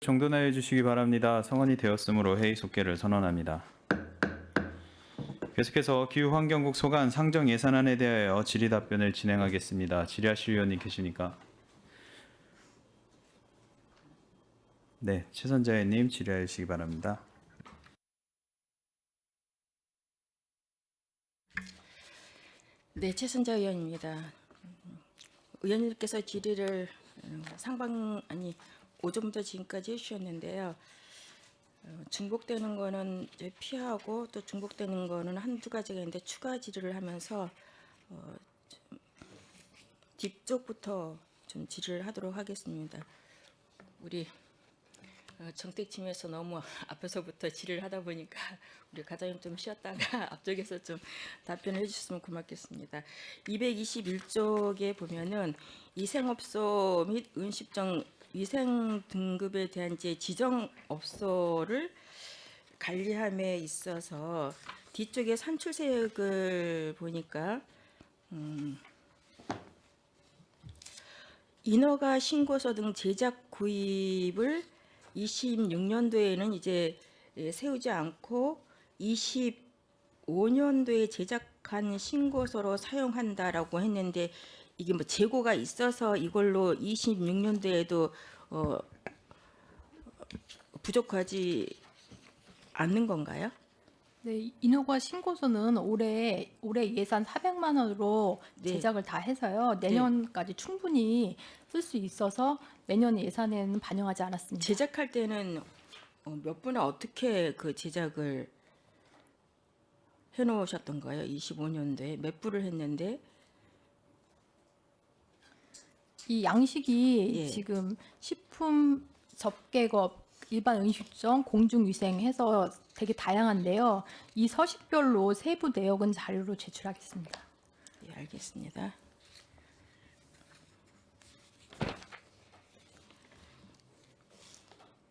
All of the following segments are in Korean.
정돈하여 주시기 바랍니다. 성원이 되었으므로 회의 속개를 선언합니다. 계속해서 기후환경국 소관 상정 예산안에 대하여 질의 답변을 진행하겠습니다. 질의하실 위원님 계시니까. 네, 최선자혜님 질의하여 주시기 바랍니다. 네, 최선자 의원입니다. 의원님께서 질의를 오전부터 지금까지 해주셨는데요. 중복되는 거는 이제 피하고 또 중복되는 거는 한두 가지가 있는데 추가 질의를 하면서 좀 뒤쪽부터 좀 질의를 하도록 하겠습니다. 우리 정택팀에서 너무 앞에서부터 질의를 하다 보니까 우리 과장님 좀 쉬었다가 앞쪽에서 좀 답변을 해주셨으면 고맙겠습니다. 221쪽에 보면은 위생업소 및 음식점 위생 등급에 대한 이제 지정업소를 관리함에 있어서 뒤쪽에 산출세액을 보니까 인허가 신고서 등 제작 구입을 26년도에는 이제 세우지 않고 25년도에 제작한 신고서로 사용한다라고 했는데 이게 뭐 재고가 있어서 이걸로 26년도에도 부족하지 않는 건가요? 네, 인허가 신고서는 올해 예산 400만 원으로 네. 제작을 다 해서요. 내년까지 충분히 쓸 수 있어서 내년 예산에는 반영하지 않았습니다. 제작할 때는 몇 분에 어떻게 그 제작을 해놓으셨던 거예요? 25년도에 몇 부를 했는데 이 양식이 예. 지금 식품 접객업, 일반 음식점, 공중위생 해서 되게 다양한데요. 이 서식별로 세부 내역은 자료로 제출하겠습니다. 예, 알겠습니다.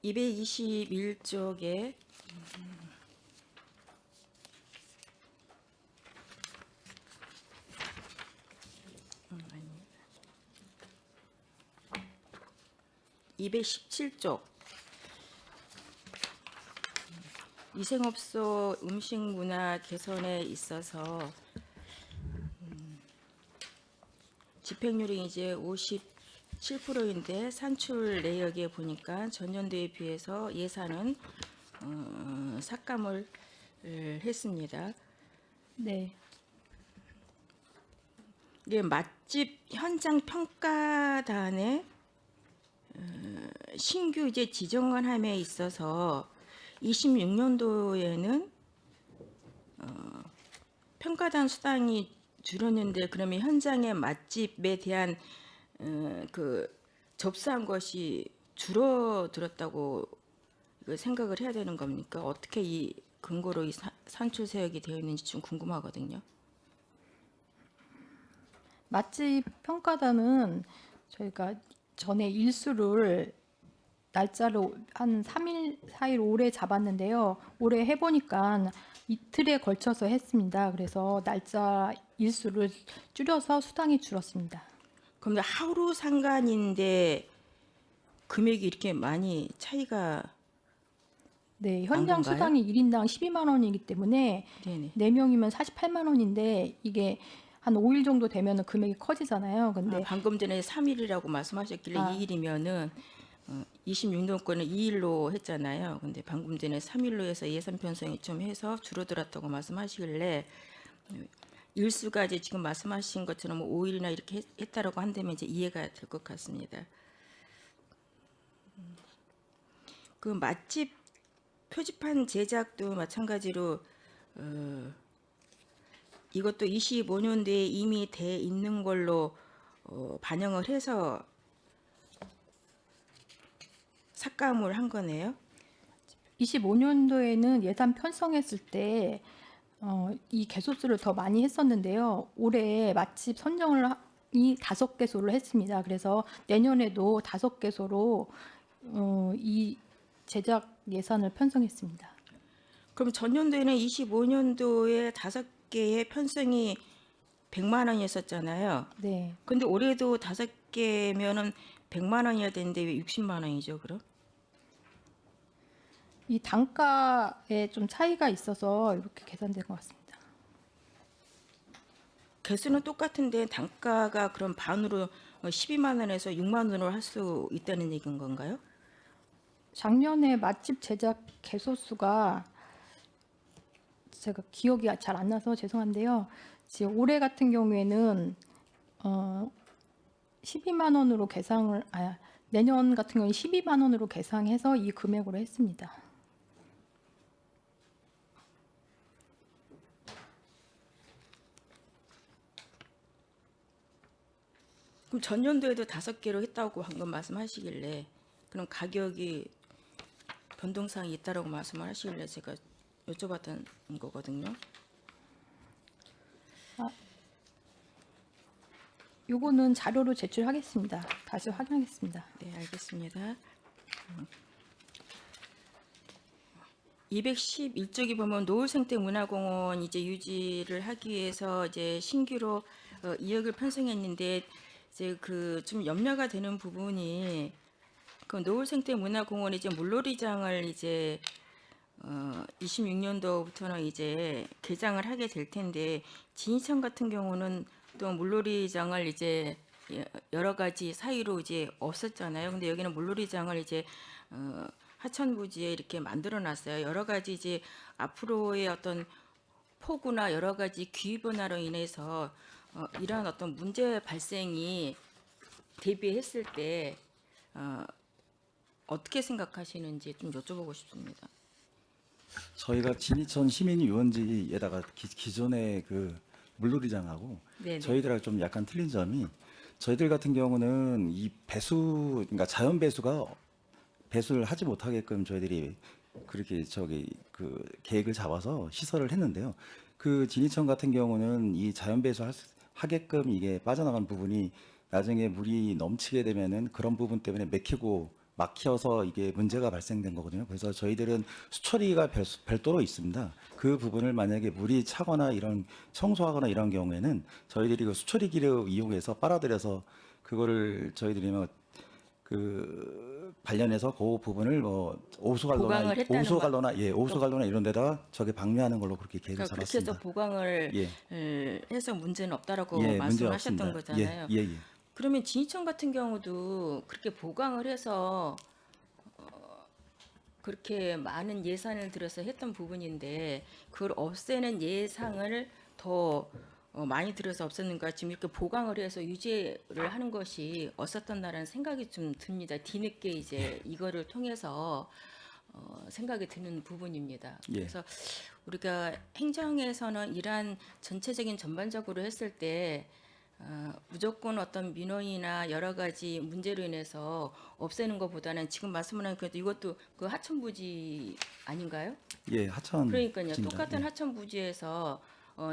(221쪽에) 아닙니다. 217쪽 위생업소 음식 문화 개선에 있어서 집행률이 이제 57%인데 산출 내역에 보니까 전년도에 비해서 예산은 삭감을 했습니다. 네. 이게 맛집 현장 평가단의 신규 이제 지정을 함에 있어서 26년도에는 평가단 수당이 줄었는데 그러면 현장의 맛집에 대한 그 접수한 것이 줄어들었다고 이거 생각을 해야 되는 겁니까? 어떻게 이 근거로 이 산출 세역이 되어 있는지 좀 궁금하거든요. 맛집 평가단은 저희가 전에 일수를 날짜를 한 3일, 4일 오래 잡았는데요. 올해 해보니까 이틀에 걸쳐서 했습니다. 그래서 날짜 일수를 줄여서 수당이 줄었습니다. 그럼 하루 상간인데 금액이 이렇게 많이 차이가 네, 현장 건가요? 수당이 1인당 12만 원이기 때문에 네네. 4명이면 48만 원인데 이게 한 5일 정도 되면 금액이 커지잖아요. 근데 방금 전에 3일이라고 말씀하셨길래 아. 2일이면은 26년 거는 2일로 했잖아요. 근데 방금 전에 3일로 해서 예산 편성이 좀 해서 줄어들었다고 말씀하시길래 일수가 이제 지금 말씀하신 것처럼 5일이나 이렇게 했다라고 한다면 이제 이해가 될 것 같습니다. 그 맛집 표지판 제작도 마찬가지로 이것도 25년도에 이미 돼 있는 걸로 반영을 해서 삭감을 한 거네요. 25년도에는 예산 편성했을 때 이 개소수를 더 많이 했었는데요. 올해 맛집 선정을 이 5개소를 했습니다. 그래서 내년에도 5개소로 이 제작 예산을 편성했습니다. 그럼 전년도에는 25년도에 5개의 편성이 100만 원이었었잖아요. 네. 근데 올해도 5개면은 100만 원이어야 되는데 왜 60만 원이죠, 그럼? 이 단가에 좀 차이가 있어서 이렇게 계산된 것 같습니다. 개수는 똑같은데 단가가 그럼 반으로 12만 원에서 6만 원으로 할 수 있다는 얘기인 건가요? 작년에 맛집 제작 개소수가 제가 기억이 잘 안 나서 죄송한데요. 지금 올해 같은 경우에는 12만 원으로 내년 같은 경우는 12만 원으로 계상해서 이 금액으로 했습니다. 그럼 전년도에도 5개로 했다고 방금 말씀하시길래 그럼 가격이 변동사항이 있다라고 말씀을 하시길래 제가 여쭤봤던 거거든요. 요거는 자료로 제출하겠습니다. 다시 확인하겠습니다. 네, 알겠습니다. 211쪽에 보면 노을생태 문화공원 이제 유지를 하기 위해서 이제 신규로 2억을 편성했는데 이제 그 좀 염려가 되는 부분이 그 노을생태 문화공원 이제 물놀이장을 이제 26년도부터는 이제 개장을 하게 될 텐데 진이천 같은 경우는 또 물놀이장을 이제 여러 가지 사유로 이제 없었잖아요. 근데 여기는 물놀이장을 이제 하천부지에 이렇게 만들어 놨어요. 여러 가지 이제 앞으로의 어떤 폭우나 여러 가지 기후 변화로 인해서 이러한 어떤 문제 발생이 대비했을 때 어떻게 생각하시는지 좀 여쭤보고 싶습니다. 저희가 진이천 시민유원지에다가 기존의 그 물놀이장하고 네네. 저희들하고 좀 약간 틀린 점이 저희들 같은 경우는 이 배수, 그러니까 자연 배수를 하지 못하게끔 저희들이 그렇게 그 계획을 잡아서 시설을 했는데요. 그 진이천 같은 경우는 이 자연 하게끔 이게 빠져나간 부분이 나중에 물이 넘치게 되면은 그런 부분 때문에 막혀서 이게 문제가 발생된 거거든요. 그래서 저희들은 수처리가 별도로 있습니다. 그 부분을 만약에 물이 차거나 이런 청소하거나 이런 경우에는 저희들이 그 수처리기를 이용해서 빨아들여서 그거를 저희들이 그 관련해서 그 부분을 보강을 했다는 오수갈로나 이런 데다가 저게 방류하는 걸로 그렇게 계획을 그러니까 그렇게 해서 잡았습니다. 보강을 예. 해서 문제는 없다라고 문제 말씀하셨던 없습니다. 거잖아요. 예. 그러면 진이천 같은 경우도 그렇게 보강을 해서 그렇게 많은 예산을 들여서 했던 부분인데 그걸 없애는 예상을 더 많이 들여서 없었는가 지금 이렇게 보강을 해서 유지를 하는 것이 없었던다라는 생각이 좀 듭니다. 뒤늦게 이제 이거를 통해서 생각이 드는 부분입니다. 예. 그래서 우리가 행정에서는 이러한 전체적인 전반적으로 했을 때 무조건 어떤 민원이나 여러 가지 문제로 인해서 없애는 것보다는 지금 말씀하는 그래도 이것도 그 하천부지 아닌가요? 예, 하천. 그러니까요. 진짜, 똑같은 예. 하천부지에서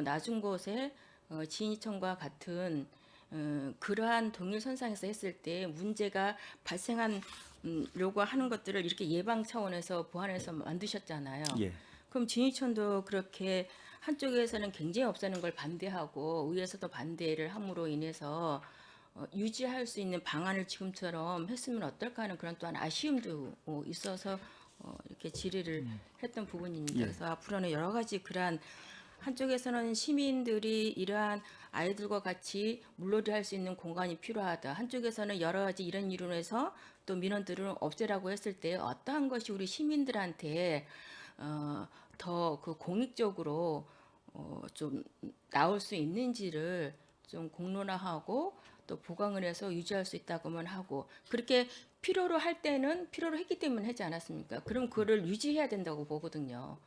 낮은 곳에 진이천과 같은 그러한 동일 선상에서 했을 때 문제가 발생한 려고 하는 것들을 이렇게 예방 차원에서 보완해서 만드셨잖아요. 예. 그럼 진이천도 그렇게 한쪽에서는 굉장히 없애는 걸 반대하고 의회에서도 반대를 함으로 인해서 유지할 수 있는 방안을 지금처럼 했으면 어떨까 하는 그런 또한 아쉬움도 있어서 이렇게 질의를 했던 부분입니다. 예. 그래서 앞으로는 여러 가지 그러한 한쪽에서는 시민들이 이러한 아이들과 같이 물놀이 할 수 있는 공간이 필요하다. 한쪽에서는 여러 가지 이런 이유로 해서 또 민원들을 없애라고 했을 때 어떠한 것이 우리 시민들한테 더 그 공익적으로 좀 나올 수 있는지를 좀 공론화하고 또 보강을 해서 유지할 수 있다고만 하고 그렇게 필요로 할 때는 필요로 했기 때문에 하지 않았습니까? 그럼 그거를 유지해야 된다고 보거든요.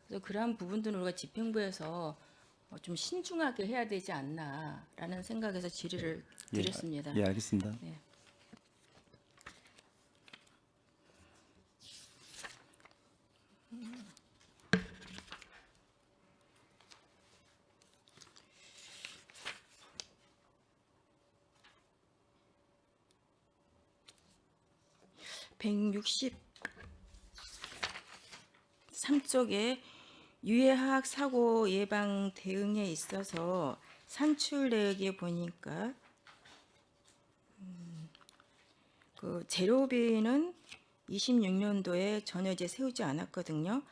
그래서 그러한 부분들은 우리가 집행부에서 좀 신중하게 해야 되지 않나라는 생각에서 질의를 드렸습니다. 예, 알겠습니다. 네. (163쪽에) 유해화학 사고 예방 대응에 있어서 산출 내역에 보니까 그 재료비는 26년도에 전혀 이제 세우지 않았거든요.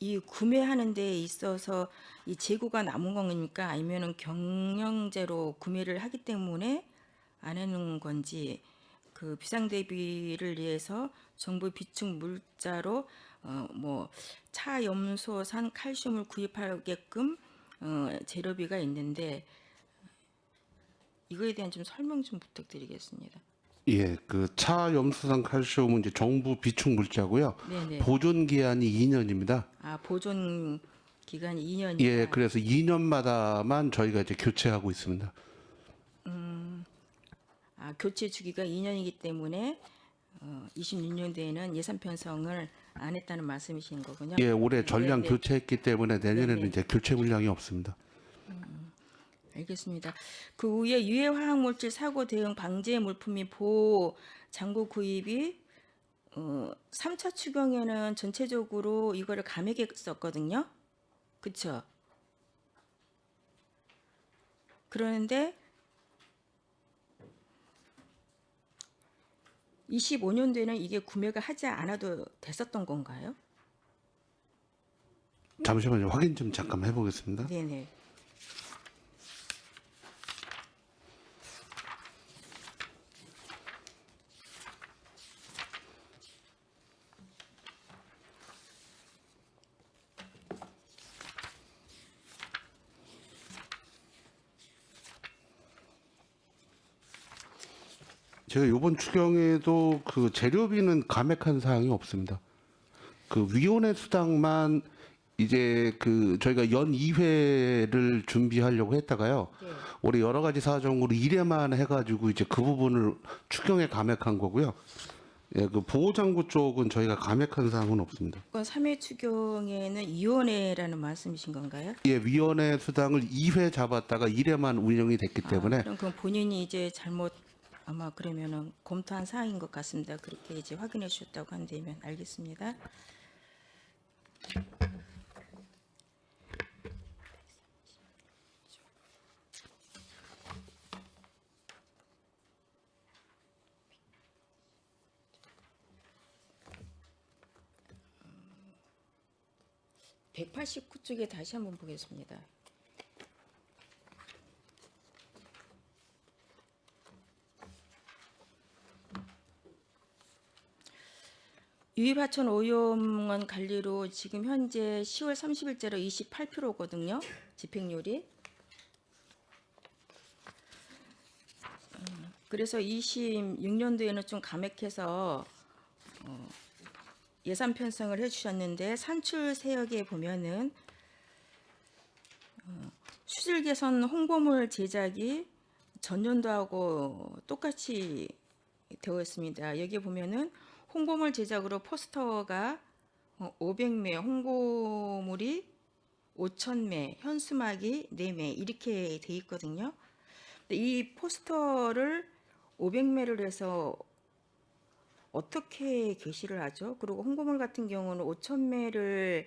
이 구매하는 데 있어서 이 재고가 남은 겁니까? 아니면은 경영제로 구매를 하기 때문에 안 해놓은 건지, 그 비상 대비를 위해서 정부 비축 물자로 뭐 차염소산 칼슘을 구입하게끔 재료비가 있는데, 이거에 대한 좀 설명 좀 부탁드리겠습니다. 예, 그 차염수산 칼슘은 이제 정부 비축 물자고요. 네네. 보존 기한이 2년입니다. 아, 보존 기간이 2년이다. 예, 그래서 2년마다만 저희가 이제 교체하고 있습니다. 아, 교체 주기가 2년이기 때문에 26년도에는 예산 편성을 안 했다는 말씀이신 거군요. 예, 올해 전량 네. 교체했기 때문에 내년에는 네네. 이제 교체 물량이 없습니다. 알겠습니다. 그 후에 유해 화학물질 사고 대응 방제 물품 및 보호 장구 구입이 3차 추경에는 전체적으로 이거를 감액했었거든요. 그쵸? 그러는데 25년도에는 이게 구매가 하지 않아도 됐었던 건가요? 잠시만요. 확인 좀 잠깐 해보겠습니다. 네네. 제가 이번 추경에도 그 재료비는 감액한 사항이 없습니다. 그 위원회 수당만 이제 그 저희가 연 2회를 준비하려고 했다가요. 네. 올해 여러 가지 사정으로 1회만 해가지고 이제 그 부분을 추경에 감액한 거고요. 예, 그 보호장구 쪽은 저희가 감액한 사항은 없습니다. 3회 추경에는 위원회라는 말씀이신 건가요? 예, 위원회 수당을 2회 잡았다가 1회만 운영이 됐기 때문에 그럼 그건 본인이 이제 잘못 아마 그러면은 검토한 사항인 것 같습니다. 그렇게 이제 확인해 주셨다고 한다면 알겠습니다. 음, 189쪽에 다시 한번 보겠습니다. 유입하천 오염원 관리로 지금 현재 10월 30일째로 28%거든요. 집행률이. 그래서 26년도에는 좀 감액해서 예산 편성을 해주셨는데, 산출 세역에 보면은 수질 개선 홍보물 제작이 전년도하고 똑같이 되어 있습니다. 여기 보면은 홍보물 제작으로 포스터가 500매, 홍보물이 5,000매, 현수막이 4매 이렇게 돼 있거든요. 근데 이 포스터를 500매를 해서 어떻게 게시를 하죠? 그리고 홍보물 같은 경우는 5,000매를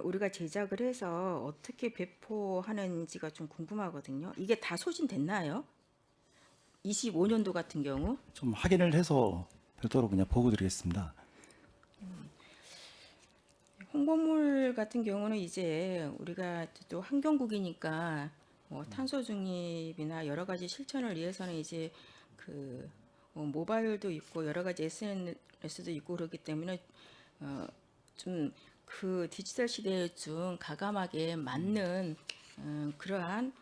우리가 제작을 해서 어떻게 배포하는지가 좀 궁금하거든요. 이게 다 소진됐나요? 25년도 같은 경우? 좀 확인을 해서 별도로 그냥 보고 드리겠습니다. 홍보물 같은 경우는 이제 우리가 또 환경국이니까 뭐 탄소 중립이나 여러 가지 실천을 위해서는 이제 그 모바일도 있고 여러 가지 SNS도 있고 그렇기 때문에 좀 그 디지털 시대에 좀 가감하게 맞는 그러한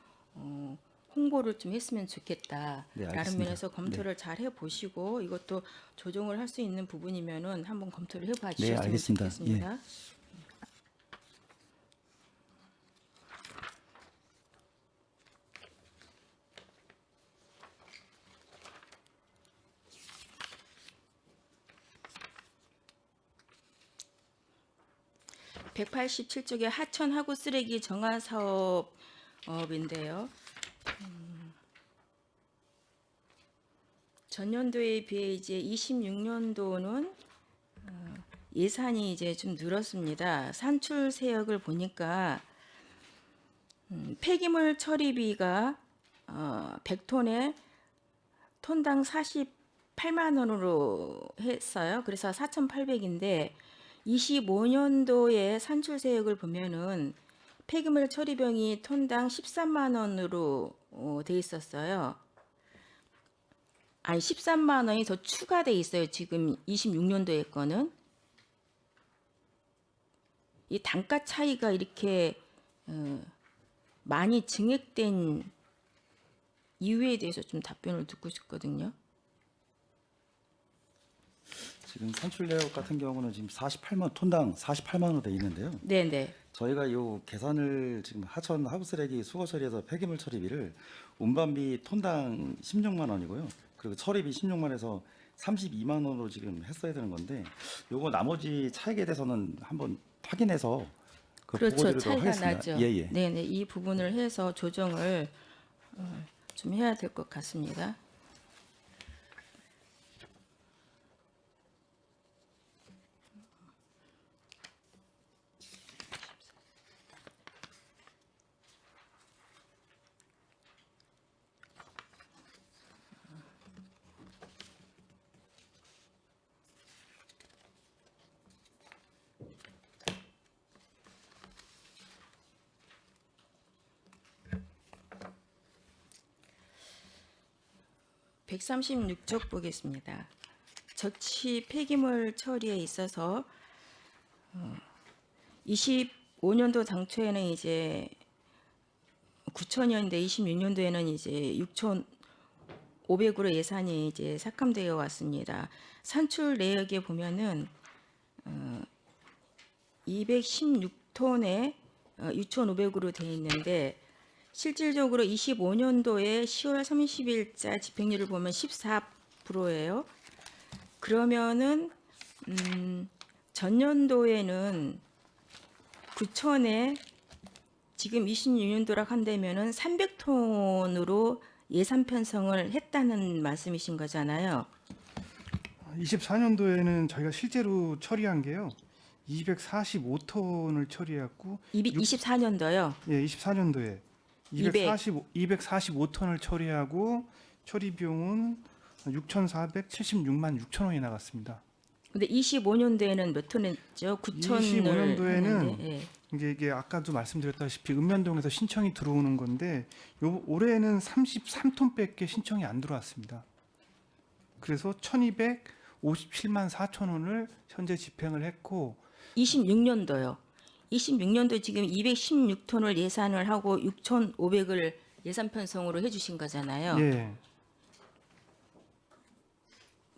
홍보를 좀 했으면 좋겠다. 네, 라는 알겠습니다. 면에서 검토를 잘 해보시고 이것도 조정을 할 수 있는 부분이면은 한번 검토를 해봐 네, 주셨으면 알겠습니다. 좋겠습니다. 187쪽에 하천 하구 쓰레기 정화 사업인데요. 전년도에 비해 이제 26년도는 예산이 이제 좀 늘었습니다. 산출 세역을 보니까 폐기물 처리비가 100톤에 톤당 8만 원으로 했어요. 그래서 4,800인데 25년도에 산출세액을 보면은 폐기물 처리병이 톤당 13만 원으로 돼 있었어요. 아니 13만 원이 더 추가돼 있어요. 지금 26년도에 거는. 이 단가 차이가 이렇게 많이 증액된 이유에 대해서 좀 답변을 듣고 싶거든요. 지금 산출내역 같은 경우는 지금 48만 톤당 48만 원 돼 있는데요. 네네. 저희가 요 계산을 지금 하천 하부쓰레기 수거 처리에서 폐기물 처리비를 운반비 톤당 16만 원이고요. 그리고 처리비 16만에서 32만 원으로 지금 했어야 되는 건데 요거 나머지 차익에 대해서는 한번 확인해서 그 그렇죠. 보고드리도록 차이가 하겠습니다. 나죠. 예. 네네. 이 부분을 해서 조정을 좀 해야 될 것 같습니다. (136쪽) 보겠습니다. 적치 폐기물 처리에 있어서 25년도 당초에는 이제 9천이었는데 26년도에는 이제 6,500으로 예산이 이제 삭감되어 왔습니다. 산출 내역에 보면은 216톤에 6,500으로 되어 있는데 실질적으로 25년도에 10월 30일자 집행률을 보면 14%예요. 그러면은 전년도에는 9천에 지금 26년도라 한다면은 300톤으로 예산 편성을 했다는 말씀이신 거잖아요. 24년도에는 저희가 실제로 처리한 게요. 245톤을 처리했고 24년도요. 예, 24년도에 245톤을 처리하고 처리 비용은 6,476만 6천 원이 나갔습니다. 근데 25년도에는 몇 톤 했죠? 9천을 25년도에는 예. 이게 아까도 말씀드렸다시피 읍면동에서 신청이 들어오는 건데 올해는 33톤밖에 신청이 안 들어왔습니다. 그래서 1,257만 4천 원을 현재 집행을 했고 26년도요. 26년도 지금 216톤을 예산을 하고 6,500을 예산 편성으로 해주신 거잖아요. 예.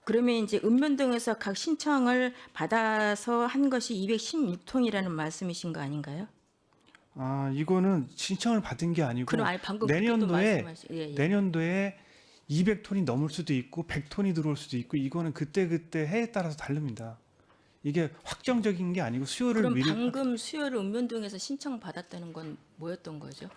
그러면 이제 읍면동에서 각 신청을 받아서 한 것이 216톤이라는 말씀이신 거 아닌가요? 아, 이거는 신청을 받은 게 아니고 그럼 아니 방금 내년도에 예. 내년도에 200톤이 넘을 수도 있고 100톤이 들어올 수도 있고 이거는 그때 해에 따라서 다릅니다. 이게 확정적인 게 아니고 수요를 그럼 미리 방금 수요를 읍면동에서 신청 받았다는 건 뭐였던 거죠?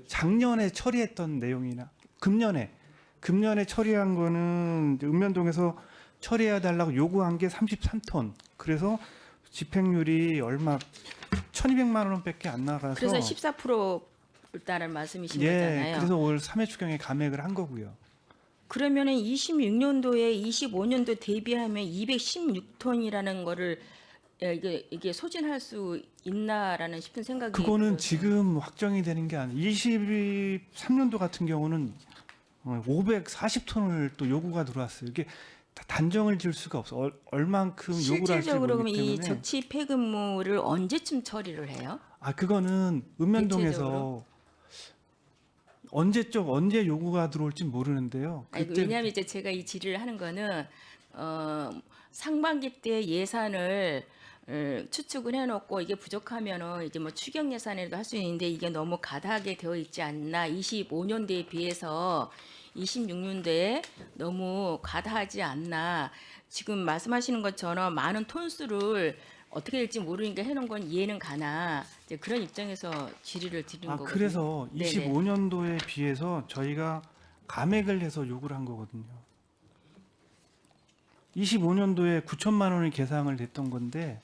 작년에 처리했던 내용이나 금년에 처리한 거는 이제 읍면동에서 처리해야 달라고 요구한 게 33톤. 그래서 집행률이 얼마 1,200만 원밖에 안 나가서 그래서 14%다는 말씀이신 예, 거잖아요. 그래서 올 3회 추경에 감액을 한 거고요. 그러면은 26년도에 25년도 대비하면 216톤이라는 거를 이게 소진할 수 있나라는 싶은 생각이 그거는 들어서. 지금 확정이 되는 게 아니에요. 23년도 같은 경우는 540톤을 또 요구가 들어왔어요. 이게 다 단정을 지을 수가 없어. 얼만큼 요구를 할지 실질적으로 그러면 모르기 이 때문에. 적치 폐기물을 언제쯤 처리를 해요? 그거는 읍면동에서 대체적으로? 언제 요구가 들어올지 모르는데요. 아니, 왜냐하면 이제 제가 이 질의를 하는 거는 상반기 때 예산을 추측을 해놓고 이게 부족하면은 이제 뭐 추경 예산에도 할 수 있는데 이게 너무 가다하게 되어 있지 않나 25년도에 비해서 26년도에 너무 가다하지 않나 지금 말씀하시는 것처럼 많은 톤수를 어떻게 될지 모르니까 해놓은 건 이해는 가나 이제 그런 입장에서 질의를 드리는 거거든요. 그래서 네네. 25년도에 비해서 저희가 감액을 해서 요구를 한 거거든요. 25년도에 9천만 원이 계상을 됐던 건데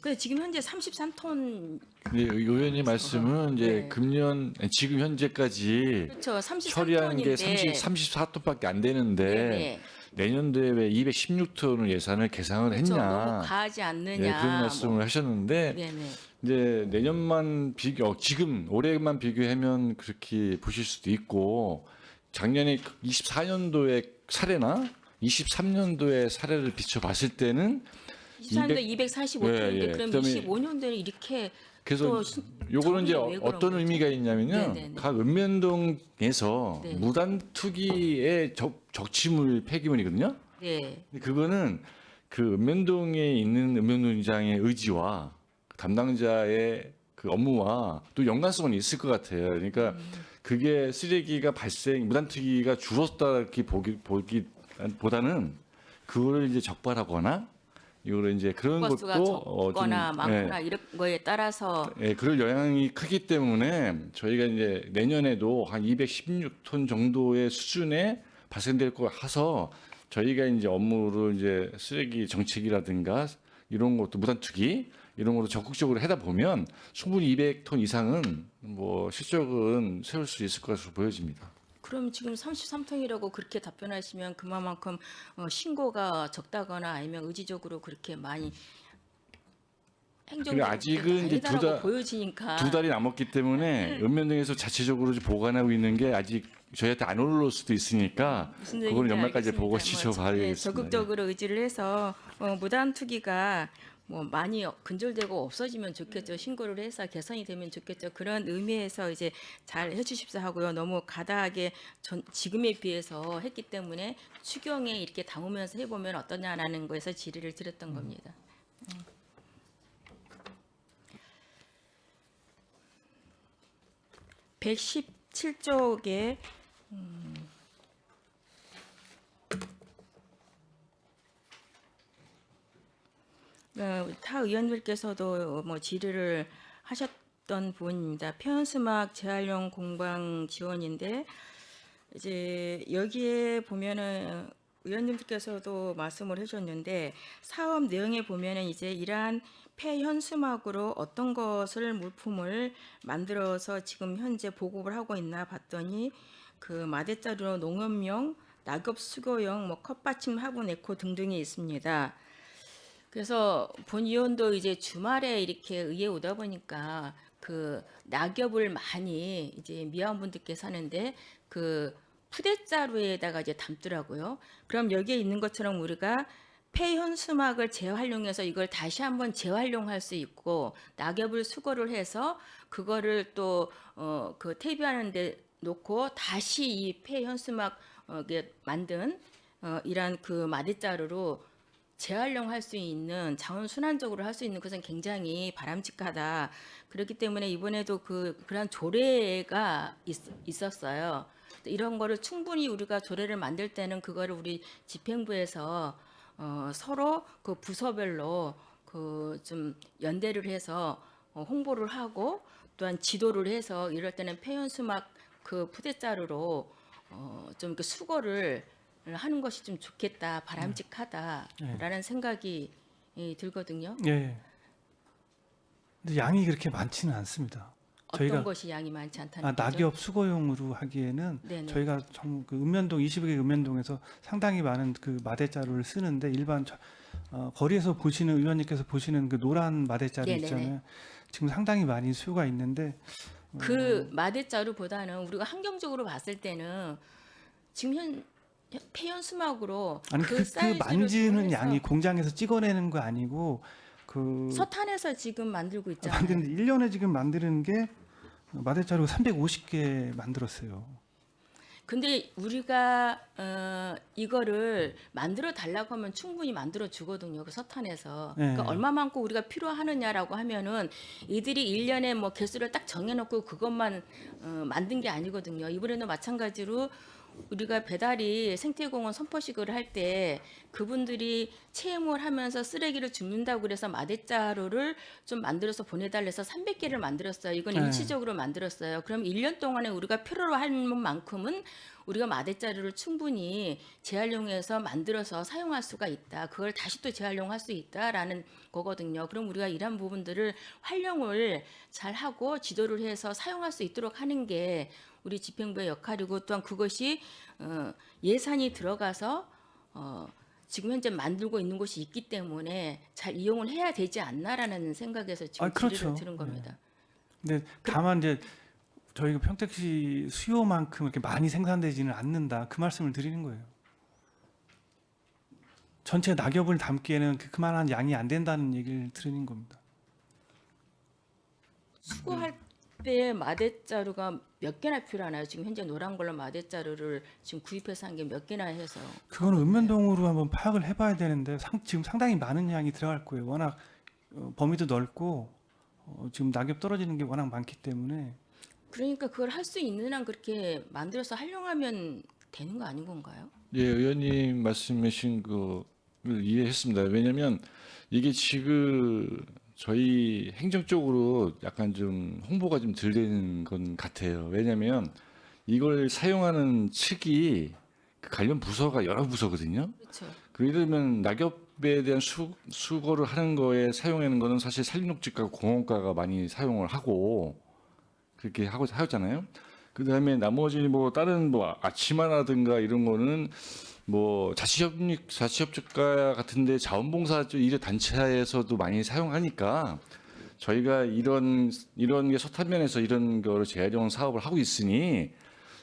근데 지금 현재 33톤 네, 의원님 말씀은 이제 네. 금년 지금 현재까지 그렇죠. 33톤인데 처리한 게 34톤밖에 안 되는데 네네. 내년도에 왜 216톤을 예산을 계상을 그렇죠. 했냐. 너무 과하지 않느냐. 예, 그런 말씀을 뭐. 하셨는데 네네. 이제 내년만 지금 올해만 비교하면 그렇게 보실 수도 있고 작년에 24년도의 사례나 23년도의 사례를 비춰봤을 때는 24년도 245톤인데 예, 예. 그럼 그다음에 25년도에 이렇게 그래서 또 요거는 이제 적응이 왜 그런 어떤 거죠? 의미가 있냐면요. 네네네. 각 읍면동에서 네. 무단 투기의 적치물 폐기물이거든요. 네. 근데 그거는 그 읍면동에 있는 읍면동장의 의지와 담당자의 그 업무와 또 연관성은 있을 것 같아요. 그러니까 그게 쓰레기가 무단 투기가 줄었다 이렇게 보기보다는 그거를 이제 적발하거나 이거를 이제 그런 버스가 것도 적거나 좀, 많거나 이런 거에 따라서 예, 그럴 영향이 크기 때문에 저희가 이제 내년에도 한 216톤 정도의 수준에 발생될 거 해서 저희가 이제 업무를 이제 쓰레기 정책이라든가 이런 것도 무단 투기 이런 것도 적극적으로 하다 보면 충분히 200톤 이상은 뭐 실적은 세울 수 있을 것으로 보여집니다. 그럼 지금 33톤이라고 그렇게 답변하시면 그만큼 신고가 적다거나 아니면 의지적으로 그렇게 많이 행정적으로 그러니까 아직은 이제 아니다라고 보여지니까 두 달이 남았기 때문에 읍면동에서 자체적으로 좀 보관하고 있는 게 아직 저희한테 안 올라올 수도 있으니까 무슨 그거는 얘기인지 연말까지 알겠습니다. 보고 뭐, 지켜봐야겠습니다. 적극적으로 의지를 해서 무단 투기가 뭐 많이 근절되고 없어지면 좋겠죠. 신고를 해서 개선이 되면 좋겠죠. 그런 의미에서 이제 잘 해주십사 하고요. 너무 가다하게 지금에 비해서 했기 때문에 추경에 이렇게 담으면서 해보면 어떠냐라는 거에서 질의를 드렸던 겁니다. 117쪽에 타 의원들께서도 뭐 질의를 하셨던 부분입니다. 표현수막 재활용 공방 지원인데 이제 여기에 보면은 의원님들께서도 말씀을 해주셨는데 사업 내용에 보면은 이제 이러한 폐현수막으로 어떤 것을 물품을 만들어서 지금 현재 보급을 하고 있나 봤더니 그 마대자루 농업용, 낙엽 수거용, 뭐 컵받침 화분 에코 등등이 있습니다. 그래서 본 의원도 이제 주말에 이렇게 의회 오다 보니까 그 낙엽을 많이 이제 미화원분들께서 하는데 그 푸대자루에다가 이제 담더라고요. 그럼 여기에 있는 것처럼 우리가 폐현수막을 재활용해서 이걸 다시 한번 재활용할 수 있고 낙엽을 수거를 해서 그거를 또 그 퇴비하는데 놓고 다시 이 폐현수막 만든 이란 그 마대자루로 재활용할 수 있는 자원 순환적으로 할 수 있는 것은 굉장히 바람직하다. 그렇기 때문에 이번에도 그런 조례가 있었어요. 이런 거를 충분히 우리가 조례를 만들 때는 그거를 우리 집행부에서 서로 그 부서별로 그 좀 연대를 해서 홍보를 하고 또한 지도를 해서 이럴 때는 폐연수막 그 푸대자루로 좀 이렇게 수거를 하는 것이 좀 좋겠다, 바람직하다라는 생각이 들거든요. 예. 근데 양이 그렇게 많지는 않습니다. 어떤 것이 양이 많지 않다는 거죠? 낙엽 수거용으로 하기에는 네네. 저희가 그 읍면동 21개 읍면동에서 상당히 많은 그 마대자루를 쓰는데 일반 거리에서 보시는 의원님께서 보시는 그 노란 마대자루 네네네. 있잖아요. 지금 상당히 많이 수요가 있는데 그 마대자루보다는 우리가 환경적으로 봤을 때는 지금 폐연수막으로 아니 그 사이즈를 만지는 조절해서 양이 공장에서 찍어내는 거 아니고 그 서탄에서 지금 만들고 있잖아요. 만드는데 1년에 지금 만드는 게 마대자루 350개 만들었어요. 근데 우리가 이거를 만들어 달라고 하면 충분히 만들어 주거든요. 그 서탄에서. 네. 그러니까 얼마만큼 우리가 필요하느냐라고 하면은 이들이 1년에 뭐 개수를 딱 정해놓고 그것만 만든 게 아니거든요. 이번에도 마찬가지로 우리가 배달이 생태공원 선포식을 할 때 그분들이 체험을 하면서 쓰레기를 줍는다고 그래서 마대자루를 좀 만들어서 보내달래서 300개를 만들었어요. 이건 네. 일시적으로 만들었어요. 그럼 1년 동안에 우리가 필요로 할 만큼은 우리가 마대자루를 충분히 재활용해서 만들어서 사용할 수가 있다. 그걸 다시 또 재활용할 수 있다라는 거거든요. 그럼 우리가 이런 부분들을 활용을 잘 하고 지도를 해서 사용할 수 있도록 하는 게 우리 집행부의 역할이고, 또한 그것이 예산이 들어가서 지금 현재 만들고 있는 곳이 있기 때문에 잘 이용을 해야 되지 않나라는 생각에서 지금 그렇죠. 질의를 드는 겁니다. 근데 다만 이제 저희가 평택시 수요만큼 이렇게 많이 생산되지는 않는다. 그 말씀을 드리는 거예요. 전체 낙엽을 담기에는 그만한 양이 안 된다는 얘기를 드리는 겁니다. 수거할 때 마대자루가 몇 개나 필요하나요? 지금 현재 노란 걸로 마대자루를 지금 구입해서 한 게 몇 개나 해서. 그거는 읍면동으로 한번 파악을 해봐야 되는데 지금 상당히 많은 양이 들어갈 거예요. 워낙 범위도 넓고 지금 낙엽 떨어지는 게 워낙 많기 때문에. 그러니까 그걸 할 수 있는 한 그렇게 만들어서 활용하면 되는 거 아닌 건가요? 예, 의원님 말씀하신 거를 이해했습니다. 왜냐하면 이게 지금 저희 행정적으로 약간 좀 홍보가 좀 덜 되는 건 같아요. 왜냐하면 이걸 사용하는 측이 그 관련 부서가 여러 부서거든요. 그렇죠. 예를 들면 낙엽에 대한 수거를 하는 거에 사용하는 거는 사실 산림녹지과 공원과가 많이 사용을 하고 그렇게 하고 하였잖아요. 그다음에 나머지 뭐 다른 뭐 아치마라든가 이런 거는 뭐 자치협력가 같은데 자원봉사 일의 단체에서도 많이 사용하니까 저희가 이런 게 소탄면에서 이런 거를 재활용 사업을 하고 있으니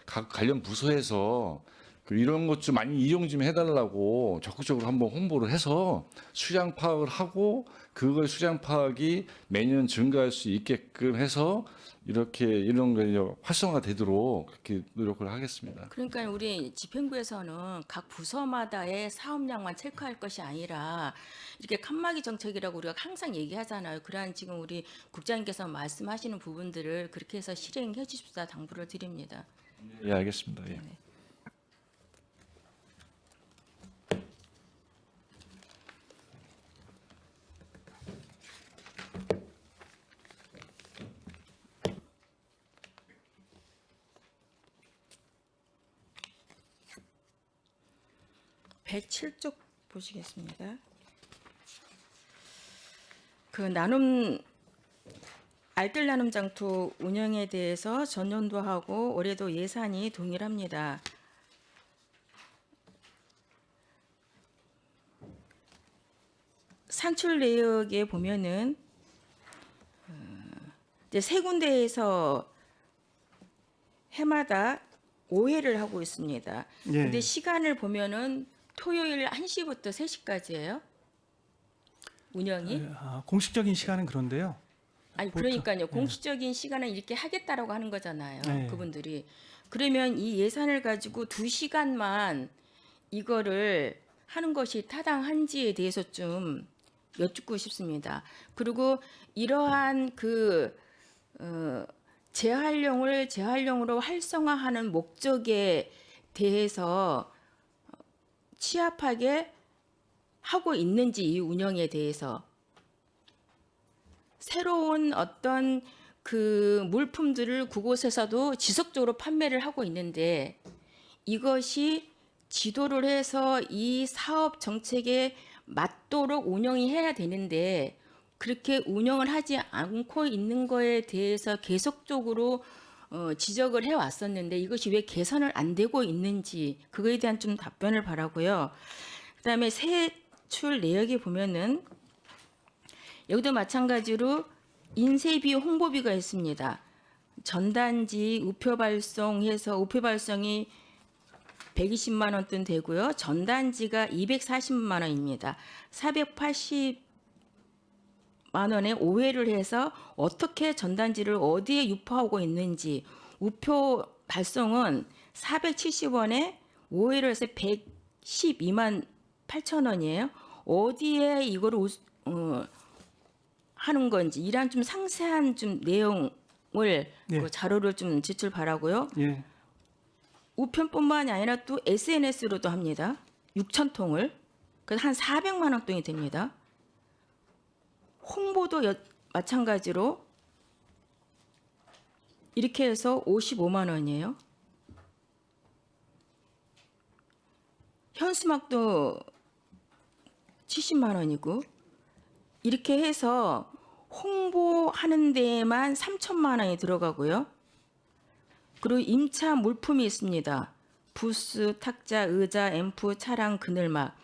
각 관련 부서에서 이런 것 좀 많이 이용 좀 해달라고 적극적으로 한번 홍보를 해서 수량 파악을 하고 그걸 수량 파악이 매년 증가할 수 있게끔 해서 이렇게 이런 게 활성화되도록 그렇게 노력을 하겠습니다. 그러니까 우리 집행부에서는 각 부서마다의 사업량만 체크할 것이 아니라 이렇게 칸막이 정책이라고 우리가 항상 얘기하잖아요. 그러한 지금 우리 국장님께서 말씀하시는 부분들을 그렇게 해서 실행해 주십사 당부를 드립니다. 예, 알겠습니다. 예. (107쪽) 보시겠습니다. 그 나눔 알뜰 나눔 장터 운영에 대해서 전년도하고 올해도 예산이 동일합니다. 산출 내역에 보면은 이제 세 군데에서 해마다 5회를 하고 있습니다. 예. 근데 시간을 보면은 토요일 1시부터 3시까지예요. 운영이. 공식적인 시간은 그런데요. 아니 보통, 그러니까요. 공식적인 시간은 이렇게 하겠다라고 하는 거잖아요. 네. 그분들이. 그러면 이 예산을 가지고 2시간만 이거를 하는 것이 타당한지에 대해서 좀 여쭙고 싶습니다. 그리고 이러한 그 재활용으로 활성화하는 목적에 대해서 취합하게 하고 있는지, 이 운영에 대해서 새로운 어떤 그 물품들을 그곳에서도 지속적으로 판매를 하고 있는데 이것이 지도를 해서 이 사업 정책에 맞도록 운영이 해야 되는데 그렇게 운영을 하지 않고 있는 거에 대해서 계속적으로 지적을 해왔었는데 이것이 왜 개선을 안 되고 있는지 그거에 대한 좀 답변을 바라고요. 그다음에 세출 내역에 보면은 여기도 마찬가지로 인쇄비 홍보비가 있습니다. 전단지 우표 발송해서 우표 발송이 120만 원돈 되고요. 전단지가 240만 원입니다. 480만 원에 5회를 해서 어떻게 전단지를 어디에 유포하고 있는지, 우표 발송은 470원에 5회를 해서 112만 8천 원이에요. 어디에 이거를 하는 건지 이러한 좀 상세한 좀 내용을 예. 그 자료를 좀 제출 바라고요. 예. 우편뿐만이 아니라 또 SNS로도 합니다. 6천 통을. 그래서 한 400만 원 돈이 됩니다. 홍보도 마찬가지로 이렇게 해서 55만 원이에요. 현수막도 70만 원이고 이렇게 해서 홍보하는 데에만 3천만 원이 들어가고요. 그리고 임차 물품이 있습니다. 부스, 탁자, 의자, 앰프, 차량, 그늘막.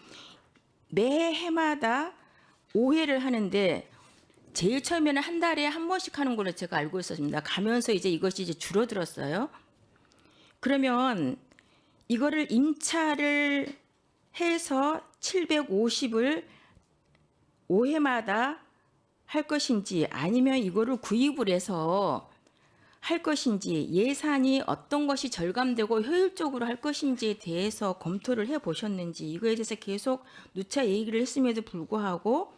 매 해마다 5회를 하는데 제일 처음에는 한 달에 한 번씩 하는 걸로 제가 알고 있었습니다. 가면서 이제 이것이 이제 줄어들었어요. 그러면 이거를 임차를 해서 750을 5회마다 할 것인지 아니면 이거를 구입을 해서 할 것인지 예산이 어떤 것이 절감되고 효율적으로 할 것인지에 대해서 검토를 해 보셨는지 이거에 대해서 계속 누차 얘기를 했음에도 불구하고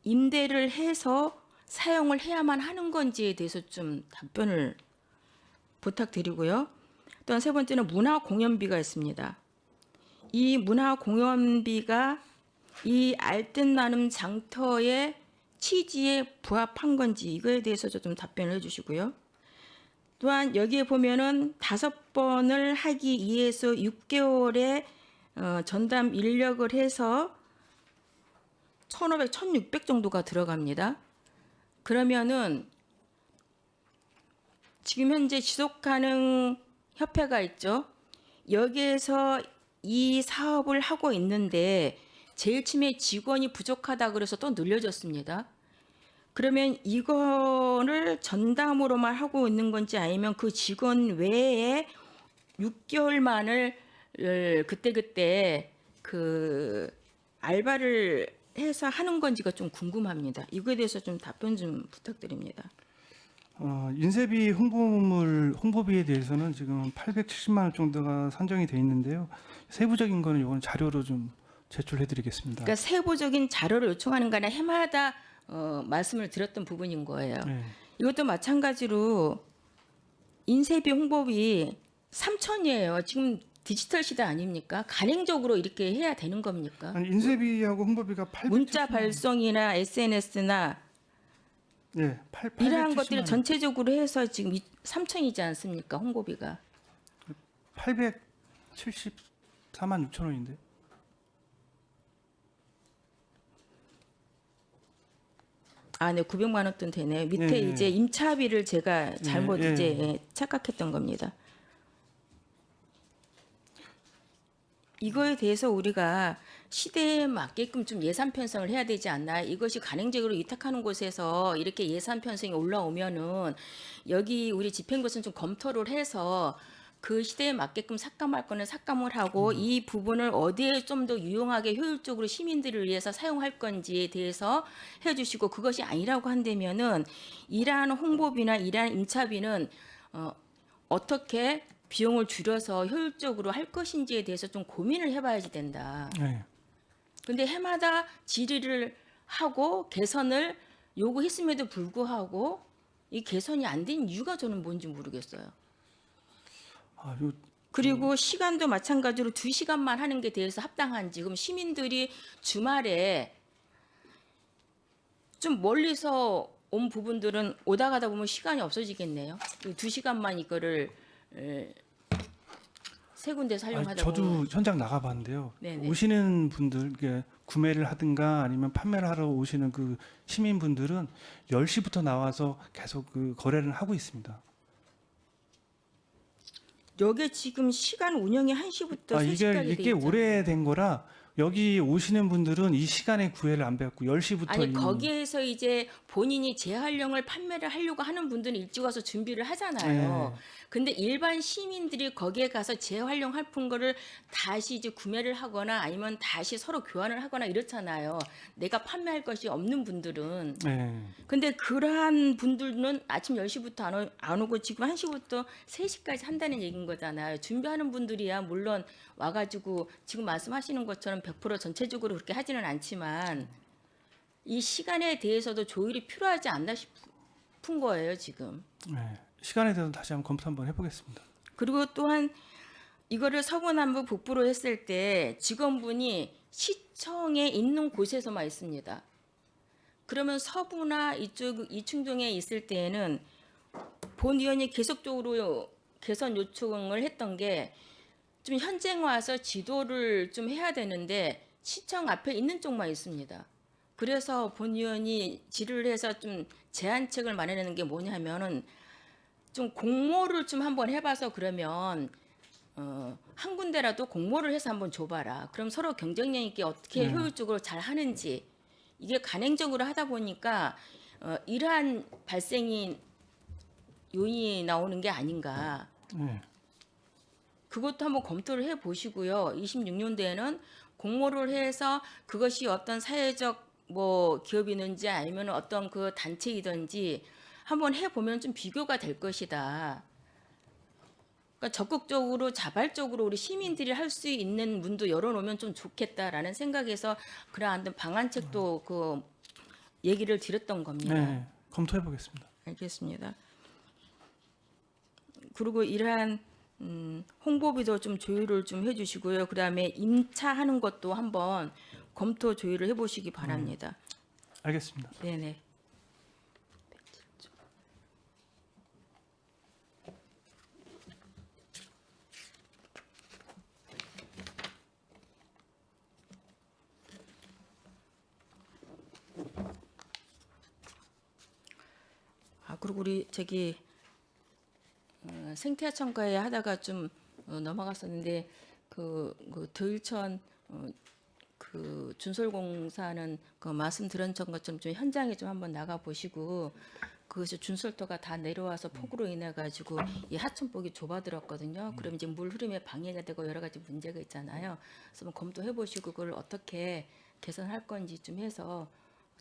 임대를 해서 사용을 해야만 하는 건지에 대해서 좀 답변을 부탁드리고요. 또한 세 번째는 문화공연비가 있습니다. 이 문화공연비가 이 알뜰 나눔 장터의 취지에 부합한 건지 이거에 대해서도 좀 답변을 해주시고요. 또한 여기에 보면은 5번을 하기 2에서 6개월의 전담 인력을 해서 1,500, 1,600 정도가 들어갑니다. 그러면은 지금 현재 지속가능 협회가 있죠. 여기에서 이 사업을 하고 있는데 제일 처음에 직원이 부족하다 그래서 또 늘려졌습니다. 그러면 이거를 전담으로만 하고 있는 건지 아니면 그 직원 외에 6개월만을 그때그때 그 알바를 해서 하는 건지가 좀 궁금합니다. 이거에 대해서 좀 답변 좀 부탁드립니다. 인쇄비 홍보비에 대해서는 지금 870만 원 정도가 산정이 돼 있는데요. 세부적인 거는 이거는 자료로 좀 제출해드리겠습니다. 그러니까 세부적인 자료를 요청하는 거 아니라 해마다 말씀을 드렸던 부분인 거예요. 네. 이것도 마찬가지로 인쇄비 홍보비 3천이에요. 지금 디지털 시대 아닙니까? 간행적으로 이렇게 해야 되는 겁니까? 아니, 인쇄비하고 홍보비가 870만 문자 원. 발송이나 SNS나 예, 이러한 870만 것들을 원. 전체적으로 해서 지금 3천이지 않습니까? 홍보비가. 874만 6천 원인데. 아, 네, 900만 원 돈 되네요. 밑에 네, 이제 임차비를 제가 잘못 네, 이제 네. 착각했던 겁니다. 이거에 대해서 우리가 시대에 맞게끔 좀 예산 편성을 해야 되지 않나. 이것이 간행적으로 위탁하는 곳에서 이렇게 예산 편성이 올라오면은 여기 우리 집행부에서는 좀 검토를 해서 그 시대에 맞게끔 삭감할 거는 삭감을 하고 이 부분을 어디에 좀 더 유용하게 효율적으로 시민들을 위해서 사용할 건지에 대해서 해주시고 그것이 아니라고 한다면은 이러한 홍보비나 이러한 임차비는 어떻게 비용을 줄여서 효율적으로 할 것인지에 대해서 좀 고민을 해봐야지 된다. 네. 근데 해마다 질의를 하고 개선을 요구했음에도 불구하고 이 개선이 안 된 이유가 저는 뭔지 모르겠어요. 아, 요 그리고 시간도 마찬가지로 2시간만 하는 게 대해서 합당한지 그럼 시민들이 주말에 좀 멀리서 온 부분들은 오다 가다 보면 시간이 없어지겠네요. 2시간만 이거를 세 군데서 하려하다 보면 저도 현장 나가봤는데요. 네네. 오시는 분들, 이게 구매를 하든가 아니면 판매를 하러 오시는 그 시민분들은 10시부터 나와서 계속 그 거래를 하고 있습니다. 여기 지금 시간 운영이 1시부터 3시까지 이게 오래된 거라 여기 오시는 분들은 이 시간에 구애를 안 받고 10시부터 아니 거기에서 이제 본인이 재활용을 판매를 하려고 하는 분들은 일찍 와서 준비를 하잖아요. 네. 근데 일반 시민들이 거기에 가서 재활용할 거를 다시 이제 구매를 하거나 아니면 다시 서로 교환을 하거나 이렇잖아요. 내가 판매할 것이 없는 분들은. 네. 근데 그러한 분들은 아침 10시부터 안 오고 지금 1시부터 3시까지 한다는 얘기인 거잖아요. 준비하는 분들이야 물론 와가지고 지금 말씀하시는 것처럼 100% 전체적으로 그렇게 하지는 않지만 이 시간에 대해서도 조율이 필요하지 않나 싶은 거예요 지금. 네. 시간에 대해서 다시 한번 검토 한번 해보겠습니다. 그리고 또한 이거를 서부 남부 북부로 했을 때 직원분이 시청에 있는 곳에서만 있습니다. 그러면 서부나 이쪽 이충동에 있을 때에는 본 의원이 계속적으로 개선 요청을 했던 게 좀 현장와서 지도를 좀 해야 되는데 시청 앞에 있는 쪽만 있습니다. 그래서 본 의원이 질의를 해서 좀 제안책을 마련하는 게 뭐냐면은 좀 공모를 좀 한번 해봐서 그러면 한 군데라도 공모를 해서 한번 줘봐라. 그럼 서로 경쟁력 있게 어떻게 효율적으로 잘 하는지 이게 간행적으로 하다 보니까 이러한 발생이 요인이 나오는 게 아닌가. 네. 그것도 한번 검토를 해 보시고요. 26년도에는 공모를 해서 그것이 어떤 사회적 뭐 기업이든지 아니면 어떤 그 단체이든지 한번 해 보면 좀 비교가 될 것이다. 그러니까 적극적으로 자발적으로 우리 시민들이 할 수 있는 문도 열어놓으면 좀 좋겠다라는 생각에서 그러한 방안책도 그 얘기를 드렸던 겁니다. 네. 검토해 보겠습니다. 알겠습니다. 그리고 이러한 홍보비도 좀 조율을 좀 해주시고요. 그다음에 임차하는 것도 한번 검토 조율을 해보시기 바랍니다. 알겠습니다. 네네. 아 그리고 우리 저기 생태하천가에 하다가 좀 넘어갔었는데 그 도일천 그 준설공사는 그 말씀 들은 것처럼 좀 현장에 좀 한번 나가 보시고 그것이 준설도가 다 내려와서 폭우로 인해 가지고 이 하천폭이 좁아들었거든요. 그럼 이제 물 흐름에 방해가 되고 여러 가지 문제가 있잖아요. 그래서 한번 검토해 보시고 그걸 어떻게 개선할 건지 좀 해서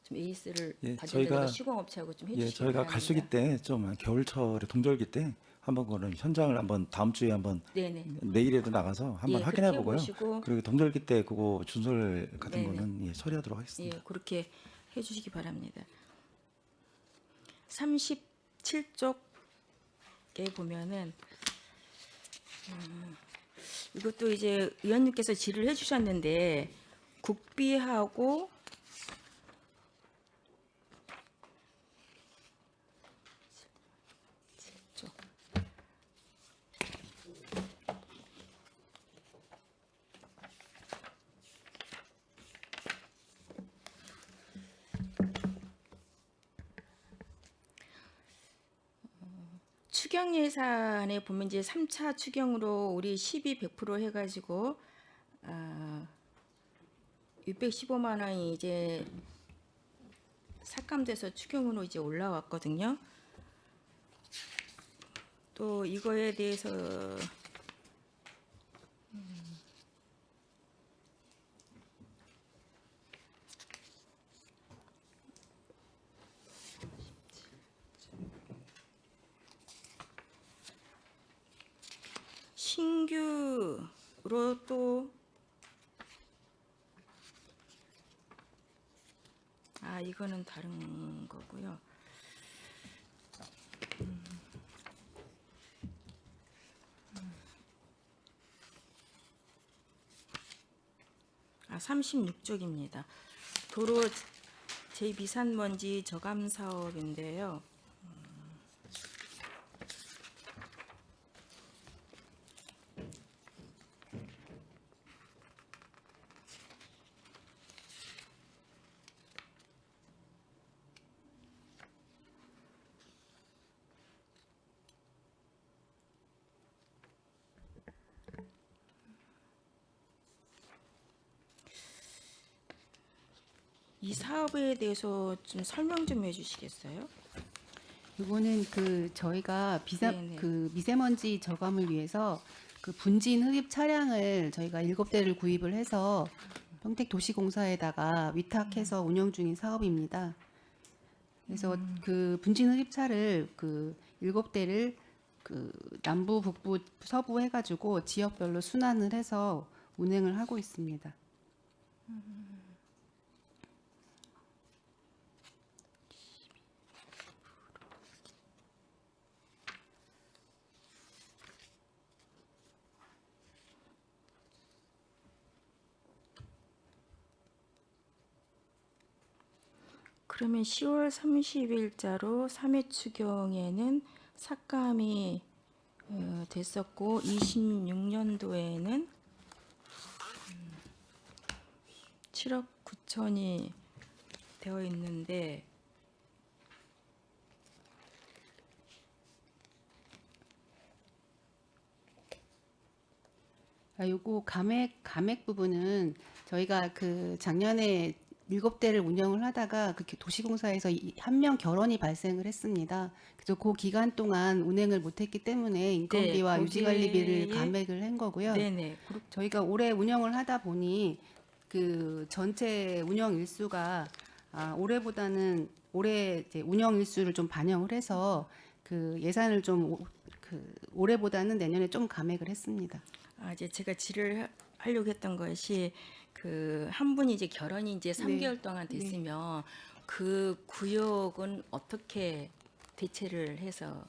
좀 에이스를 예, 받는 시공업체하고 좀 해주시기 저희가 바랍니다. 갈수기 때 좀 겨울철에 동절기 때 한번 그런 현장을 한번 다음 주에 한번 네네. 내일에도 나가서 한번 예, 확인해 그렇게 보고요. 해보시고. 그리고 동절기 때 그거 준설 같은 네네. 거는 예, 처리하도록 하겠습니다. 예, 그렇게 해주시기 바랍니다. 37쪽에 보면은 이것도 이제 의원님께서 질의를 해주셨는데 국비하고 추경 예산에 보면 이제 3차 추경으로 우리 12, 100% 해가지고 615만 원이 이제 삭감돼서 추경으로 이제 올라왔거든요. 또 이거에 대해서 신규로 또 이거는 다른 거고요. 36쪽입니다. 도로 제 미세먼지 저감 사업인데요. 이 사업에 대해서 좀 설명 좀 해주시겠어요? 이거는 저희가 네네. 미세먼지 저감을 위해서 그 분진 흡입 차량을 저희가 7대를 구입을 해서 평택도시공사에다가 위탁해서 운영 중인 사업입니다. 그래서 그 분진 흡입차를 7대를 남부, 북부, 서부 해가지고 지역별로 순환을 해서 운행을 하고 있습니다. 그러면 10월 30일자로 3회 추경에는 삭감이 됐었고 26년도에는 7억 9천이 되어 있는데 요거 감액 부분은 저희가 그 작년에 7대를 운영을 하다가 그 도시공사에서 한 명 결혼이 발생을 했습니다. 그래서 그 기간 동안 운행을 못했기 때문에 인건비와 네, 유지관리비를 거기에- 감액을 한 거고요. 네네. 저희가 올해 운영을 하다 보니 그 전체 운영 일수가 올해보다는 올해 이제 운영 일수를 좀 반영을 해서 그 예산을 좀 올해보다는 내년에 좀 감액을 했습니다. 이제 제가 질의를 하려고 했던 것이 그 한 분이 이제 결혼이 이제 3개월 동안 됐으면 그 구역은 어떻게 대체를 해서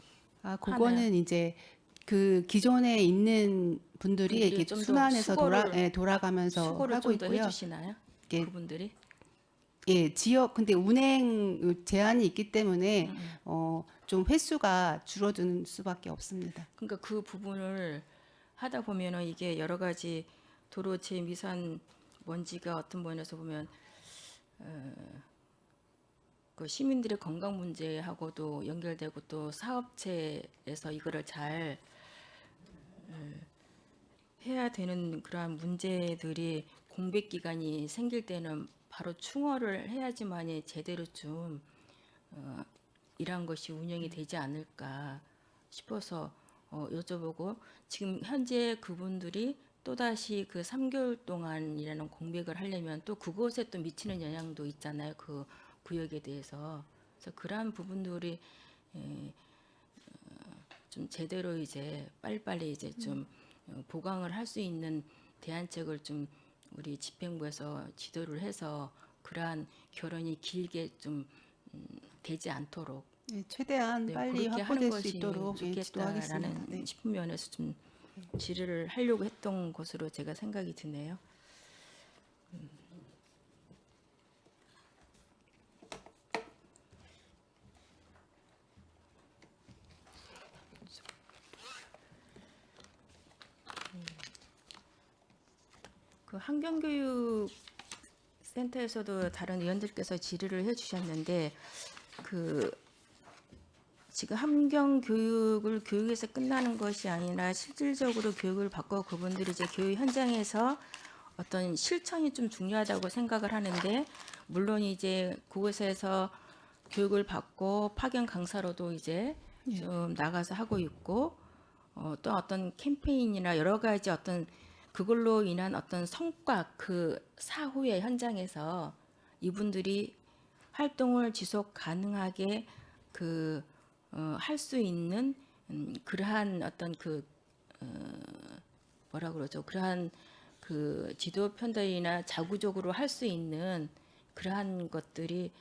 그거는 이제 그 기존에 있는 분들이 이렇게 좀더 순환해서 돌아가면서 수고를 하고 좀 더 있고요. 해주시나요? 예. 그분들이? 예, 지역 근데 운행 제한이 있기 때문에 좀 횟수가 줄어드는 수밖에 없습니다. 그러니까 그 부분을 하다 보면은 이게 여러 가지 도로 재미산 먼지가 어떤 면에서 보면 그 시민들의 건강 문제하고도 연결되고 또 사업체에서 이거를 잘 해야 되는 그러한 문제들이 공백 기간이 생길 때는 바로 충원을 해야지만이 제대로 좀 이런 것이 운영이 되지 않을까 싶어서 여쭤보고 지금 현재 그분들이 또다시 그 3개월 동안이라는 공백을 하려면 또 그곳에 또 미치는 영향도 있잖아요. 그 구역에 대해서. 그래서 그러한 부분들이 좀 제대로 이제 빨리빨리 이제 좀 보강을 할 수 있는 대안책을 좀 우리 집행부에서 지도를 해서 그러한 결혼이 길게 좀 되지 않도록 예, 최대한 빨리 그렇게 하는 확보될 수 것이 있도록 지도하겠습니다. 좋겠다라는 네. 싶은 면에서 좀 질의를 하려고 했던 것으로 제가 생각이 드네요. 그 환경교육센터에서도 다른 의원들께서 질의를 해주셨는데 그 지금 환경 교육을 교육에서 끝나는 것이 아니라 실질적으로 교육을 받고 그분들이 이제 교육 현장에서 어떤 실천이 좀 중요하다고 생각을 하는데 물론 이제 그곳에서 교육을 받고 파견 강사로도 이제 좀 나가서 하고 있고 또 어떤 캠페인이나 여러 가지 어떤 그걸로 인한 어떤 성과 그 사후의 현장에서 이분들이 활동을 지속 가능하게 그 할 수 있는 그러한 어떤 그 뭐라 그러죠? 그러한 그 지도 편들이나 자구적으로 할 수 있는 그러한 것들이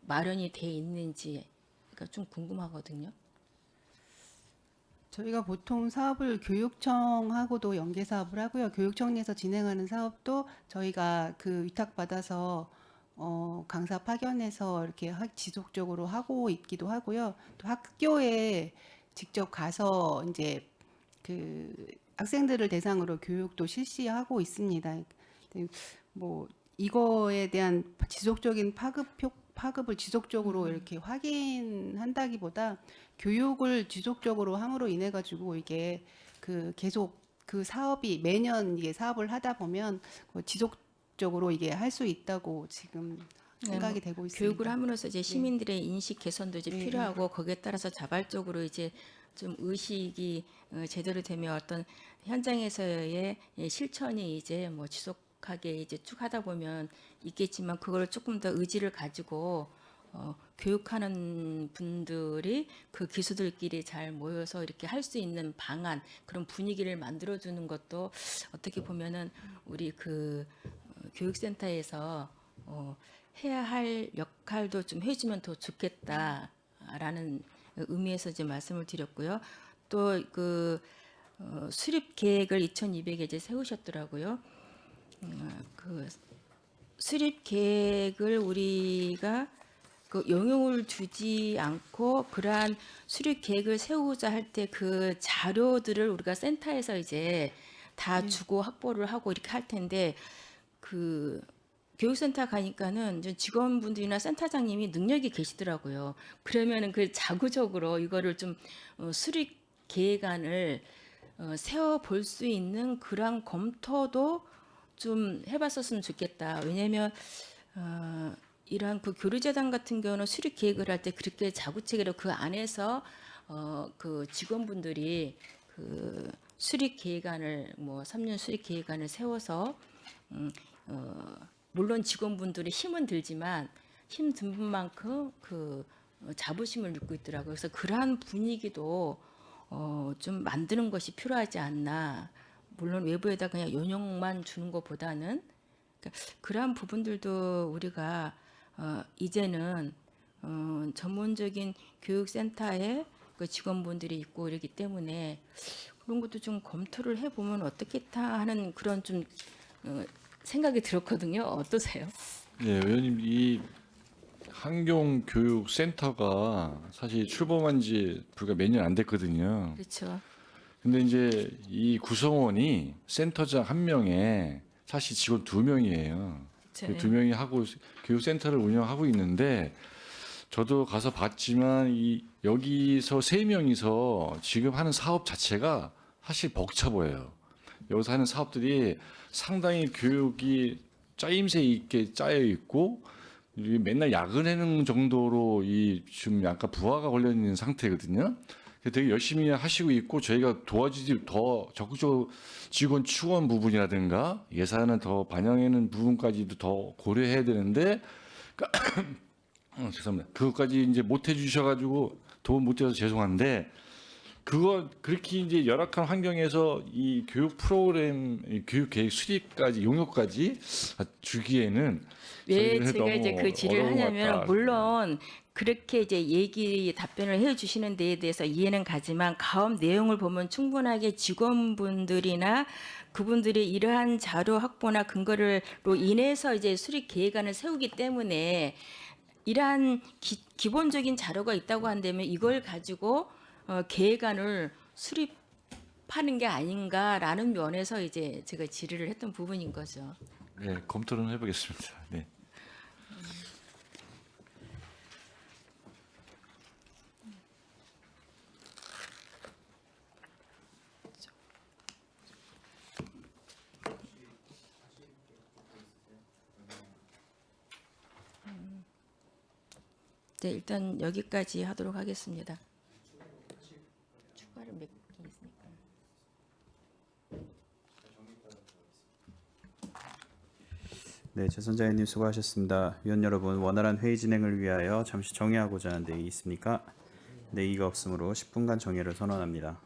마련이 돼 있는지 그러니까 좀 궁금하거든요. 저희가 보통 사업을 교육청하고도 연계 사업을 하고요. 교육청 내에서 진행하는 사업도 저희가 그 위탁받아서 강사 파견해서 이렇게 지속적으로 하고 있기도 하고요. 또 학교에 직접 가서 이제 그 학생들을 대상으로 교육도 실시하고 있습니다. 뭐 이거에 대한 지속적인 파급을 지속적으로 이렇게 확인한다기보다 교육을 지속적으로 함으로 인해 가지고 이게 그 계속 그 사업이 매년 이게 사업을 하다 보면 지속적으로 이게 할 수 있다고 지금 생각이 되고 있습니다. 교육을 함으로써 이제 시민들의 인식 개선도 이제 필요하고 거기에 따라서 자발적으로 이제 좀 의식이 제대로 되면 어떤 현장에서의 실천이 이제 뭐 지속하게 이제 쭉 하다 보면 있겠지만 그걸 조금 더 의지를 가지고 교육하는 분들이 그 기수들끼리 잘 모여서 이렇게 할 수 있는 방안 그런 분위기를 만들어주는 것도 어떻게 보면은 우리 그 교육센터에서 해야 할 역할도 좀 해주면 더 좋겠다라는 의미에서 이제 말씀을 드렸고요. 또 그 수립 계획을 2,200에 이제 세우셨더라고요. 그 수립 계획을 우리가 그 영용을 두지 않고 그러한 수립 계획을 세우자 할 때 그 자료들을 우리가 센터에서 이제 다 주고 확보를 하고 이렇게 할 텐데 그 교육센터 가니까는 이제 직원분들이나 센터장님이 능력이 계시더라고요. 그러면은 그 자구적으로 이거를 좀 수립 계획안을 세워 볼 수 있는 그런 검토도 좀 해봤었으면 좋겠다. 왜냐하면 이러한 그 교류재단 같은 경우는 수립 계획을 할 때 그렇게 자구체계로 그 안에서 그 직원분들이 그 수립 계획안을 뭐 3년 수립 계획안을 세워서 물론 직원분들이 힘은 들지만 힘 든 분만큼 그 자부심을 느끼고 있더라고요. 그래서 그러한 분위기도 좀 만드는 것이 필요하지 않나. 물론 외부에다 그냥 연용만 주는 것보다는 그러니까 그러한 부분들도 우리가 이제는 전문적인 교육센터에 그 직원분들이 있고 이러기 때문에 그런 것도 좀 검토를 해보면 어떻겠다 하는 그런 좀 생각이 들었거든요. 어떠세요? 네, 의원님 이 환경교육센터가 사실 출범한 지 불과 몇 년 안 됐거든요. 그렇죠. 근데 이제 이 구성원이 센터장 1명에 사실 직원 2명이에요. 그 2명이 하고 교육센터를 운영하고 있는데 저도 가서 봤지만 여기서 3명이서 지금 하는 사업 자체가 사실 벅차 보여요. 여기서 하는 사업들이 상당히 교육이 짜임새 있게 짜여 있고 맨날 야근하는 정도로 지금 약간 부하가 걸려 있는 상태거든요. 되게 열심히 하시고 있고 저희가 도와주지 더 적극적으로 직원 추원 부분이라든가 예산을 더 반영하는 부분까지도 더 고려해야 되는데 죄송합니다. 그것까지 이제 못 해주셔가지고 도움 못 드려서 죄송한데 그거 그렇게 이제 열악한 환경에서 이 교육 프로그램, 이 교육 계획 수립까지 용역까지 주기에는 왜 저희는 제가 이제 너무 그 질의를 어려운 것 하냐면 같다. 물론 그렇게 이제 답변을 해주시는 데에 대해서 이해는 가지만 가업 내용을 보면 충분하게 직원분들이나 그분들이 이러한 자료 확보나 근거로 인해서 이제 수립 계획안을 세우기 때문에 이러한 기본적인 자료가 있다고 한다면 이걸 가지고 계획안을 수립하는 게 아닌가라는 면에서 이제 제가 질의를 했던 부분인 거죠. 네, 검토는 해보겠습니다. 네. 네, 일단 여기까지 하도록 하겠습니다. 추가를 몇 개 있으니까. 네, 최선자님 수고하셨습니다. 위원 여러분, 원활한 회의 진행을 위하여 잠시 정회하고자 하는 내의 있습니까? 내의가 없으므로 10분간 정회를 선언합니다.